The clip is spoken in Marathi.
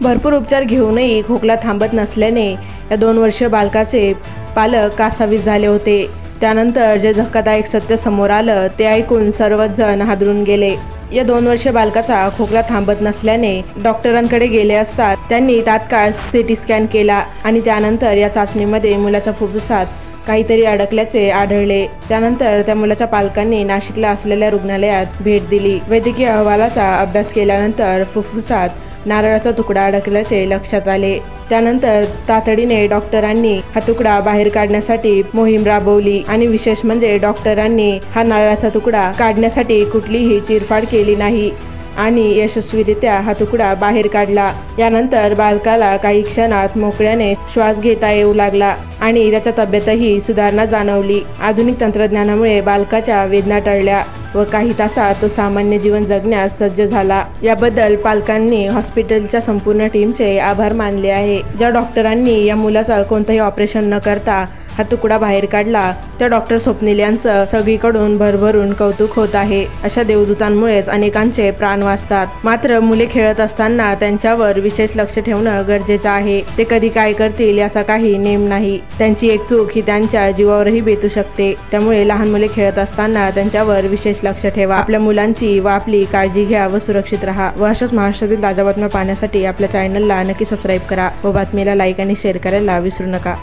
भरपूर उपचार घेऊनही खोकला थांबत नसल्याने या 2 वर्षीय बालकाचे पालक कासावीस झाले होते। त्यानंतर जे धक्कादायक सत्य समोर आलं ते ऐकून सर्वच जण हादरून गेले। या 2 वर्षीय बालकाचा खोकला थांबत नसल्याने डॉक्टरांकडे गेले असता त्यांनी तात्काळ सीटी स्कॅन केला आणि त्यानंतर या चाचणीमध्ये मुलाच्या फुफ्फुसात काहीतरी अडकल्याचे आढळले। त्यानंतर त्या मुलाच्या पालकांनी नाशिकला असलेल्या रुग्णालयात भेट दिली। वैद्यकीय अहवालाचा अभ्यास केल्यानंतर फुफ्फुसात नारळाचा तुकडा अडकल्याचे लक्षात आले। त्यानंतर तातडीने डॉक्टरांनी हा तुकडा बाहेर काढण्यासाठी मोहीम राबवली आणि विशेष म्हणजे डॉक्टरांनी हा नारळाचा तुकडा काढण्यासाठी कुठलीही चिरफाड केली नाही आणि यशस्वीरित्या हा तुकडा बाहेर काढला। यानंतर बालकाला काही क्षणात मोकळ्याने श्वास घेता येऊ लागला आणि त्याच्या तब्येतही सुधारणा जाणवली। आधुनिक तंत्रज्ञानामुळे बालकाच्या वेदना टळल्या व काही तासात तो सामान्य जीवन जगण्यास सज्ज झाला। याबद्दल पालकांनी हॉस्पिटलच्या संपूर्ण टीमचे आभार मानले आहे। ज्या डॉक्टरांनी या मुलाचा कोणतेही ऑपरेशन न करता हा तुकडा बाहेर काढला त्या डॉक्टर स्वप्नील यांचं सगळीकडून भरभरून कौतुक होत आहे। अशा देवदूतांमुळेच अनेकांचे प्राण वाचतात। मात्र मुले खेळत असताना त्यांच्यावर विशेष लक्ष ठेवणं गरजेचं आहे। ते कधी काय करतील याचा काही नेम नाही। त्यांची एक चूक ही त्यांच्या जीवावरही बेतू शकते। त्यामुळे लहान मुले खेळत असताना त्यांच्यावर विशेष लक्ष ठेवा। आपल्या मुलांची व आपली काळजी घ्या व सुरक्षित राहा व अशाच महाराष्ट्रातील ताज्या बातम्या पाहण्यासाठी आपल्या चॅनलला नक्की सबस्क्राईब करा व बातमीला लाईक आणि शेअर करायला विसरू नका।